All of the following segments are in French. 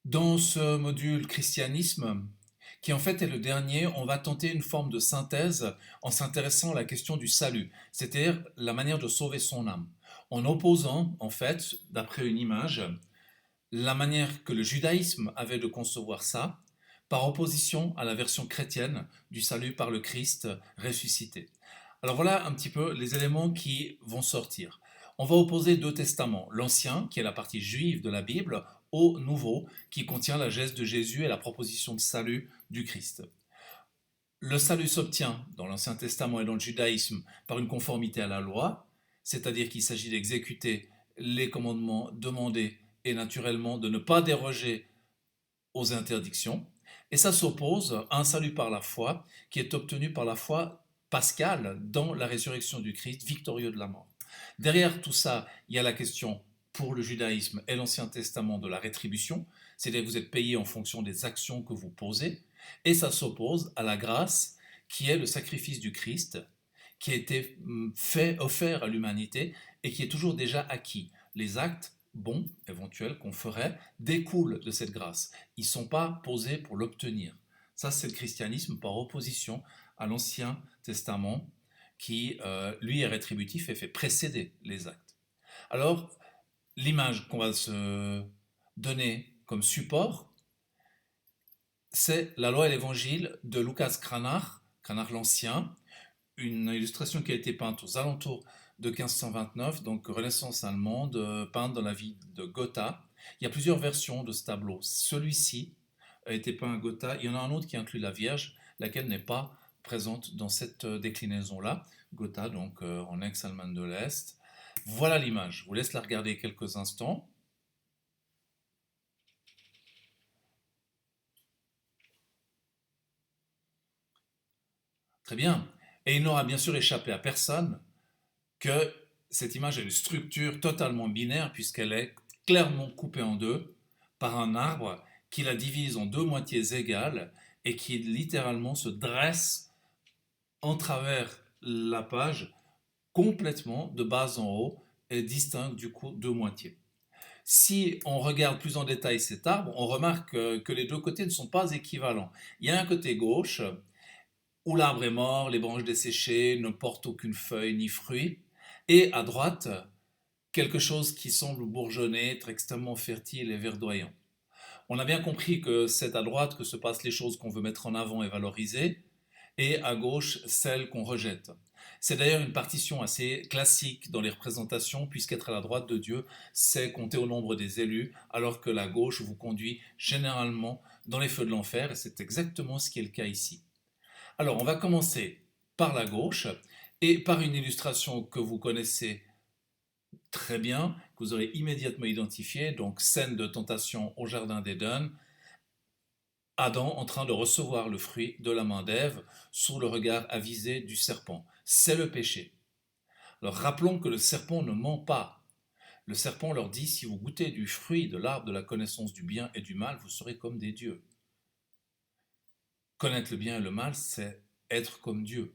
Dans ce module christianisme, qui en fait est le dernier, on va tenter une forme de synthèse en s'intéressant à la question du salut, c'est-à-dire la manière de sauver son âme, en opposant en fait, d'après une image, la manière que le judaïsme avait de concevoir ça, par opposition à la version chrétienne du salut par le Christ ressuscité. Alors voilà un petit peu les éléments qui vont sortir. On va opposer deux testaments, l'Ancien, qui est la partie juive de la Bible, au Nouveau, qui contient la geste de Jésus et la proposition de salut du Christ. Le salut s'obtient dans l'Ancien Testament et dans le judaïsme par une conformité à la loi, c'est-à-dire qu'il s'agit d'exécuter les commandements demandés et naturellement de ne pas déroger aux interdictions. Et ça s'oppose à un salut par la foi qui est obtenu par la foi pascale dans la résurrection du Christ, victorieux de la mort. Derrière tout ça, il y a la question pour le judaïsme et l'Ancien Testament de la rétribution, c'est-à-dire que vous êtes payé en fonction des actions que vous posez, et ça s'oppose à la grâce qui est le sacrifice du Christ, qui a été fait, offert à l'humanité et qui est toujours déjà acquis. Les actes bons, éventuels, qu'on ferait, découlent de cette grâce. Ils ne sont pas posés pour l'obtenir. Ça, c'est le christianisme par opposition à l'Ancien Testament qui, lui, est rétributif et fait précéder les actes. Alors, l'image qu'on va se donner comme support, c'est la loi et l'évangile de Lucas Cranach, Cranach l'Ancien, une illustration qui a été peinte aux alentours de 1529, donc Renaissance allemande, peinte dans la ville de Gotha. Il y a plusieurs versions de ce tableau. Celui-ci a été peint à Gotha. Il y en a un autre qui inclut la Vierge, laquelle n'est pas présente dans cette déclinaison-là. Gotha, donc en ex-Allemagne de l'Est. Voilà l'image. Je vous laisse la regarder quelques instants. Très bien. Et il n'aura bien sûr échappé à personne que cette image a une structure totalement binaire puisqu'elle est clairement coupée en deux par un arbre qui la divise en deux moitiés égales et qui littéralement se dresse en travers la page complètement de bas en haut et distingue du coup deux moitiés. Si on regarde plus en détail cet arbre, on remarque que les deux côtés ne sont pas équivalents. Il y a un côté gauche où l'arbre est mort, les branches desséchées, ne portent aucune feuille ni fruit, et à droite, quelque chose qui semble bourgeonner, être extrêmement fertile et verdoyant. On a bien compris que c'est à droite que se passent les choses qu'on veut mettre en avant et valoriser, et à gauche celles qu'on rejette. C'est d'ailleurs une partition assez classique dans les représentations, puisqu'être à la droite de Dieu, c'est compter au nombre des élus, alors que la gauche vous conduit généralement dans les feux de l'enfer, et c'est exactement ce qui est le cas ici. Alors, on va commencer par la gauche, et par une illustration que vous connaissez très bien, que vous aurez immédiatement identifiée, donc scène de tentation au jardin d'Éden, Adam en train de recevoir le fruit de la main d'Ève sous le regard avisé du serpent. C'est le péché. Alors rappelons que le serpent ne ment pas. Le serpent leur dit, si vous goûtez du fruit de l'arbre de la connaissance du bien et du mal, vous serez comme des dieux. Connaître le bien et le mal, c'est être comme Dieu.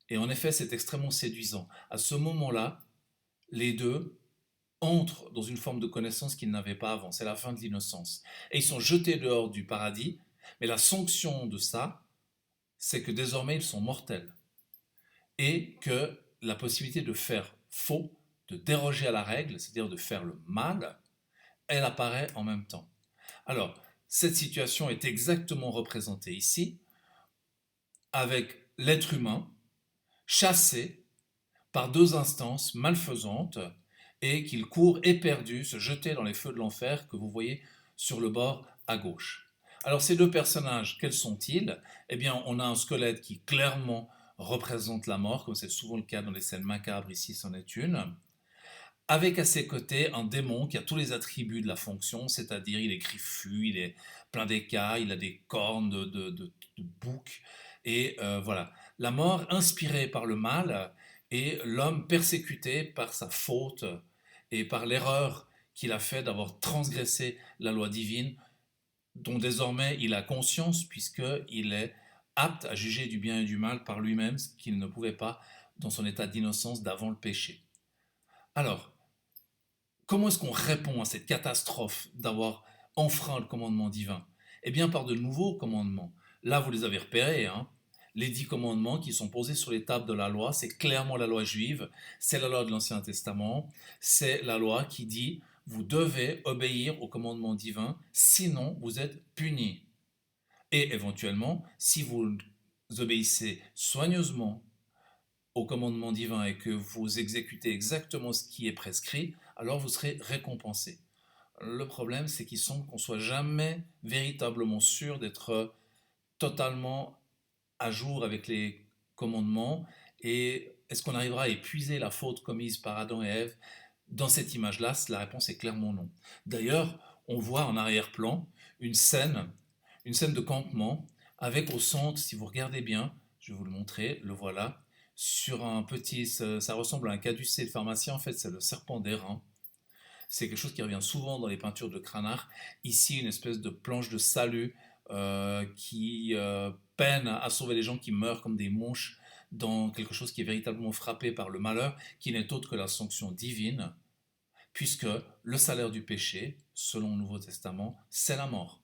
Et en effet, c'est extrêmement séduisant. À ce moment-là, les deux entrent dans une forme de connaissance qu'ils n'avaient pas avant. C'est la fin de l'innocence. Et ils sont jetés dehors du paradis, mais la sanction de ça, c'est que désormais ils sont mortels. Et que la possibilité de faire faux, de déroger à la règle, c'est-à-dire de faire le mal, elle apparaît en même temps. Alors, cette situation est exactement représentée ici, avec l'être humain chassé par deux instances malfaisantes et qu'il court éperdu, se jeter dans les feux de l'enfer que vous voyez sur le bord à gauche. Alors ces deux personnages, quels sont-ils? Eh bien, on a un squelette qui clairement représente la mort, comme c'est souvent le cas dans les scènes macabres, ici c'en est une, avec à ses côtés un démon qui a tous les attributs de la fonction, c'est-à-dire il est griffu, il est plein d'écailles, il a des cornes de bouc, et voilà. La mort inspirée par le mal et l'homme persécuté par sa faute et par l'erreur qu'il a fait d'avoir transgressé la loi divine, dont désormais il a conscience puisqu'il est apte à juger du bien et du mal par lui-même, ce qu'il ne pouvait pas dans son état d'innocence d'avant le péché. Alors, comment est-ce qu'on répond à cette catastrophe d'avoir enfreint le commandement divin? Eh bien, par de nouveaux commandements. Là, vous les avez repérés, hein. Les 10 commandements qui sont posés sur les tables de la loi, c'est clairement la loi juive, c'est la loi de l'Ancien Testament, c'est la loi qui dit vous devez obéir aux commandements divins, sinon vous êtes punis. Et éventuellement, si vous obéissez soigneusement aux commandements divins et que vous exécutez exactement ce qui est prescrit, alors vous serez récompensé. Le problème, c'est qu'on ne soit jamais véritablement sûr d'être totalement à jour avec les commandements. Et est-ce qu'on arrivera à épuiser la faute commise par Adam et Ève? Dans cette image-là, la réponse est clairement non. D'ailleurs, on voit en arrière-plan une scène, une scène de campement, avec au centre, si vous regardez bien, je vais vous le montrer, le voilà, sur un petit, ça ressemble à un caducée de pharmacien, en fait c'est le serpent d'airain. C'est quelque chose qui revient souvent dans les peintures de Cranach. Ici, une espèce de planche de salut qui peine à sauver les gens qui meurent comme des mouches dans quelque chose qui est véritablement frappé par le malheur, qui n'est autre que la sanction divine, puisque le salaire du péché, selon le Nouveau Testament, c'est la mort.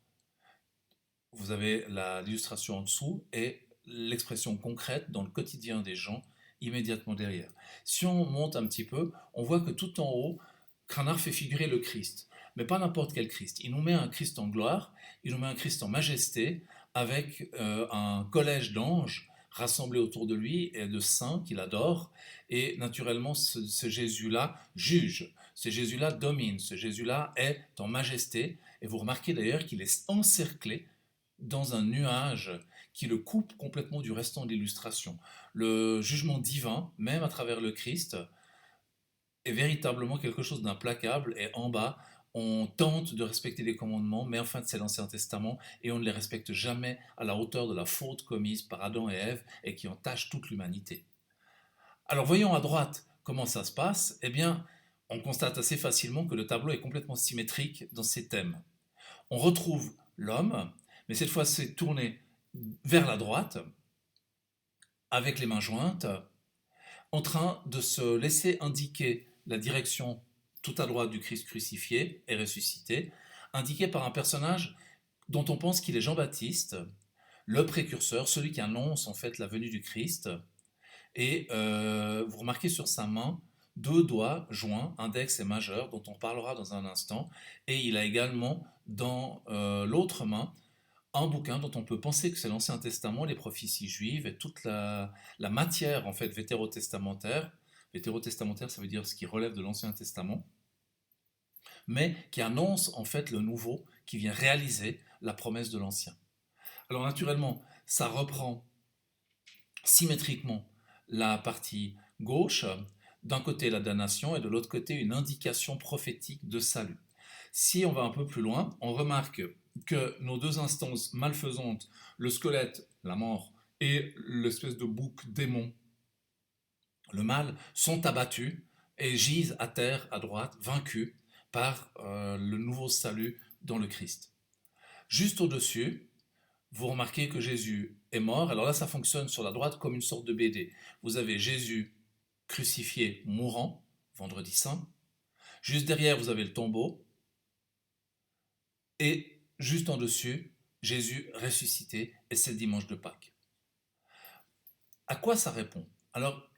Vous avez l'illustration en dessous et l'expression concrète dans le quotidien des gens immédiatement derrière. Si on monte un petit peu, on voit que tout en haut, Cranach fait figurer le Christ, mais pas n'importe quel Christ. Il nous met un Christ en gloire, il nous met un Christ en majesté, avec un collège d'anges rassemblés autour de lui et de saints qu'il adore. Et naturellement, ce Jésus-là juge, ce Jésus-là domine, ce Jésus-là est en majesté. Et vous remarquez d'ailleurs qu'il est encerclé dans un nuage qui le coupe complètement du restant de l'illustration. Le jugement divin, même à travers le Christ, est véritablement quelque chose d'implacable et en bas, on tente de respecter les commandements, mais enfin c'est l'Ancien Testament et on ne les respecte jamais à la hauteur de la faute commise par Adam et Ève et qui entache toute l'humanité. Alors voyons à droite comment ça se passe. Eh bien, on constate assez facilement que le tableau est complètement symétrique dans ses thèmes. On retrouve l'homme, mais cette fois c'est tourné vers la droite, avec les mains jointes, en train de se laisser indiquer la direction tout à droite du Christ crucifié et ressuscité, indiquée par un personnage dont on pense qu'il est Jean-Baptiste, le précurseur, celui qui annonce en fait la venue du Christ. Et vous remarquez sur sa main 2 doigts joints, index et majeur, dont on parlera dans un instant. Et il a également dans l'autre main un bouquin dont on peut penser que c'est l'Ancien Testament, les prophéties juives et toute la matière en fait vétérotestamentaire. Vétérotestamentaire, ça veut dire ce qui relève de l'Ancien Testament, mais qui annonce en fait le nouveau, qui vient réaliser la promesse de l'Ancien. Alors naturellement, ça reprend symétriquement la partie gauche, d'un côté la damnation et de l'autre côté une indication prophétique de salut. Si on va un peu plus loin, on remarque que nos 2 instances malfaisantes, le squelette, la mort, et l'espèce de bouc démon, le mal, sont abattus et gisent à terre à droite, vaincus par le nouveau salut dans le Christ. Juste au-dessus, vous remarquez que Jésus est mort. Alors là, ça fonctionne sur la droite comme une sorte de BD. Vous avez Jésus crucifié, mourant, vendredi saint. Juste derrière, vous avez le tombeau. Et juste en dessus, Jésus ressuscité, et c'est le dimanche de Pâques. À quoi ça répond? Alors,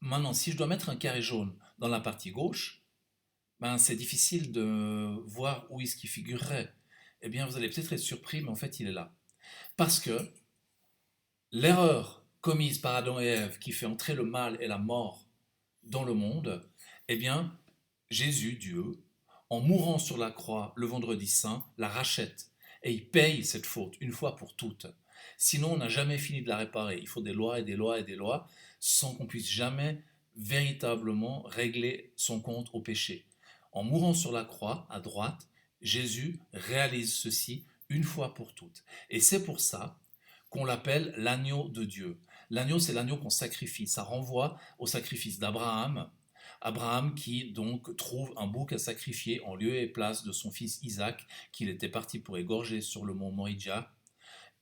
maintenant, si je dois mettre un carré jaune dans la partie gauche, ben, c'est difficile de voir où est-ce qu'il figurerait. Eh bien, vous allez peut-être être surpris, mais en fait, il est là. Parce que l'erreur commise par Adam et Ève qui fait entrer le mal et la mort dans le monde, eh bien, Jésus, Dieu, en mourant sur la croix le vendredi saint, la rachète et il paye cette faute une fois pour toutes. Sinon, on n'a jamais fini de la réparer. Il faut des lois et des lois et des lois sans qu'on puisse jamais véritablement régler son compte au péché. En mourant sur la croix, à droite, Jésus réalise ceci une fois pour toutes. Et c'est pour ça qu'on l'appelle l'agneau de Dieu. L'agneau, c'est l'agneau qu'on sacrifie. Ça renvoie au sacrifice d'Abraham. Abraham qui donc trouve un bouc à sacrifier en lieu et place de son fils Isaac, qu'il était parti pour égorger sur le mont Moria,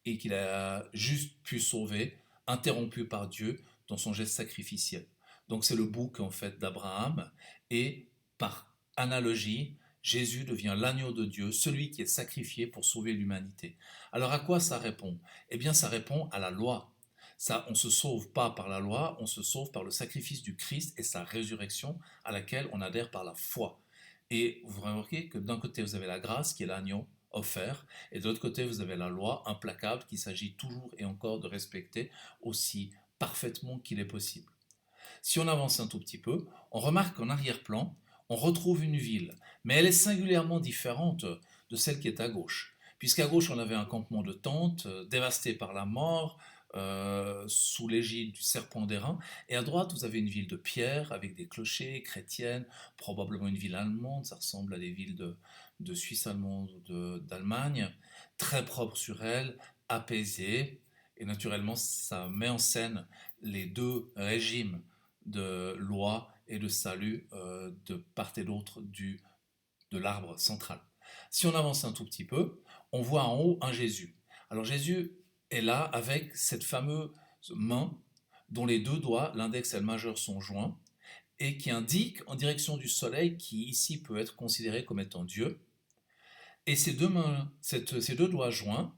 et qu'il a juste pu sauver, interrompu par Dieu dans son geste sacrificiel. Donc c'est le bouc en fait d'Abraham, et par analogie, Jésus devient l'agneau de Dieu, celui qui est sacrifié pour sauver l'humanité. Alors à quoi ça répond? Eh bien ça répond à la loi. Ça, on ne se sauve pas par la loi, on se sauve par le sacrifice du Christ et sa résurrection à laquelle on adhère par la foi. Et vous remarquez que d'un côté vous avez la grâce qui est l'agneau offert, et de l'autre côté vous avez la loi implacable qu'il s'agit toujours et encore de respecter aussi parfaitement qu'il est possible. Si on avance un tout petit peu, on remarque qu'en arrière-plan, on retrouve une ville, mais elle est singulièrement différente de celle qui est à gauche. Puisqu'à gauche, on avait un campement de tentes dévasté par la mort, sous l'égide du serpent d'airain, et à droite, vous avez une ville de pierre avec des clochers chrétiennes, probablement une ville allemande, ça ressemble à des villes de Suisse allemande ou d'Allemagne, très propre sur elle, apaisée, et naturellement, ça met en scène les deux régimes de loi et de salut de part et d'autre de l'arbre central. Si on avance un tout petit peu, on voit en haut un Jésus. Alors Jésus est là avec cette fameuse main dont les deux doigts, l'index et le majeur, sont joints et qui indique en direction du soleil qui ici peut être considéré comme étant Dieu. Et ces deux mains, ces deux doigts joints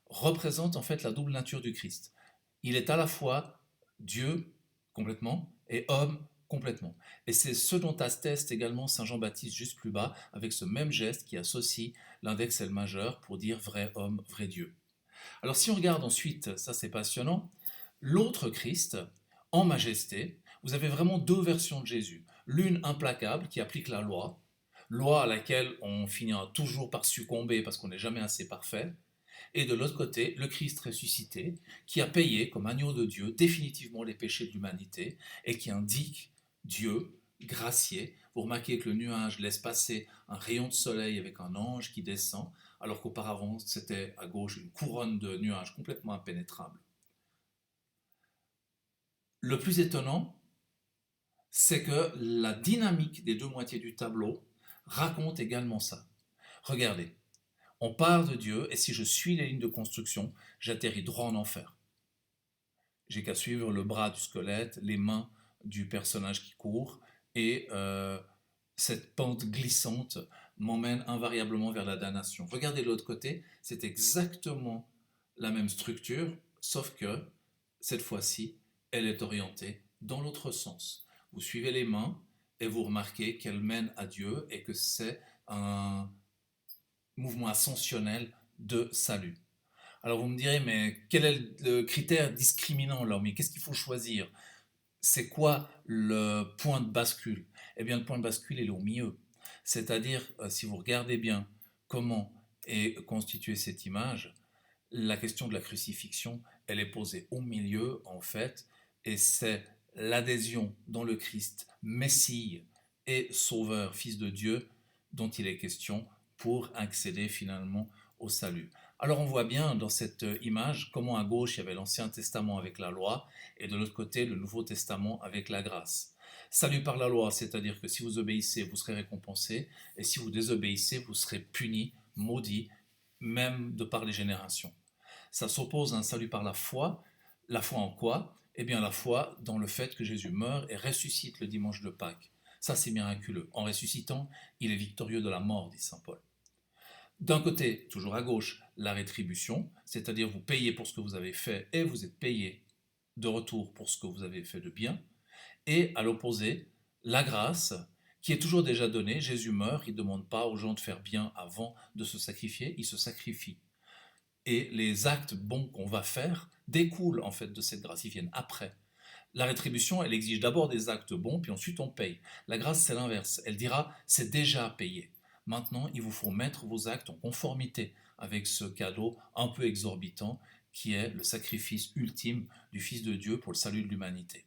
représentent en fait la double nature du Christ. Il est à la fois Dieu complètement et homme complètement. Et c'est ce dont atteste également Saint Jean-Baptiste juste plus bas, avec ce même geste qui associe l'index et le majeur pour dire vrai homme, vrai Dieu. Alors si on regarde ensuite, ça c'est passionnant, l'autre Christ, en majesté, vous avez vraiment deux versions de Jésus. L'une implacable qui applique la loi à laquelle on finira toujours par succomber parce qu'on n'est jamais assez parfait, et de l'autre côté, le Christ ressuscité, qui a payé comme agneau de Dieu définitivement les péchés de l'humanité et qui indique Dieu gracié. Vous remarquez que le nuage laisse passer un rayon de soleil avec un ange qui descend, alors qu'auparavant c'était à gauche une couronne de nuages complètement impénétrable. Le plus étonnant, c'est que la dynamique des deux moitiés du tableau raconte également ça. Regardez, on part de Dieu et si je suis les lignes de construction, j'atterris droit en enfer. J'ai qu'à suivre le bras du squelette, les mains du personnage qui court, et cette pente glissante m'emmène invariablement vers la damnation. Regardez de l'autre côté, c'est exactement la même structure, sauf que cette fois-ci, elle est orientée dans l'autre sens. Vous suivez les mains et vous remarquez qu'elles mènent à Dieu et que c'est un mouvement ascensionnel de salut. Alors vous me direz, mais quel est le critère discriminant là? Mais qu'est-ce qu'il faut choisir? C'est quoi le point de bascule? Eh bien, le point de bascule, il est au milieu. C'est-à-dire, si vous regardez bien comment est constituée cette image, la question de la crucifixion, elle est posée au milieu, en fait, et c'est l'adhésion dans le Christ, Messie et Sauveur, Fils de Dieu, dont il est question pour accéder finalement au salut. Alors on voit bien dans cette image comment à gauche il y avait l'Ancien Testament avec la loi et de l'autre côté le Nouveau Testament avec la grâce. Salut par la loi, c'est-à-dire que si vous obéissez, vous serez récompensé, et si vous désobéissez, vous serez puni, maudit, même de par les générations. Ça s'oppose à un salut par la foi. La foi en quoi? Eh bien la foi dans le fait que Jésus meurt et ressuscite le dimanche de Pâques. Ça c'est miraculeux. En ressuscitant, il est victorieux de la mort, dit Saint Paul. D'un côté, toujours à gauche, la rétribution, c'est-à-dire vous payez pour ce que vous avez fait et vous êtes payé de retour pour ce que vous avez fait de bien. Et à l'opposé, la grâce, qui est toujours déjà donnée. Jésus meurt, il ne demande pas aux gens de faire bien avant de se sacrifier, il se sacrifie. Et les actes bons qu'on va faire découlent en fait de cette grâce, ils viennent après. La rétribution, elle exige d'abord des actes bons, puis ensuite on paye. La grâce, c'est l'inverse. Elle dira, c'est déjà payé. Maintenant, il vous faut mettre vos actes en conformité avec ce cadeau un peu exorbitant qui est le sacrifice ultime du Fils de Dieu pour le salut de l'humanité.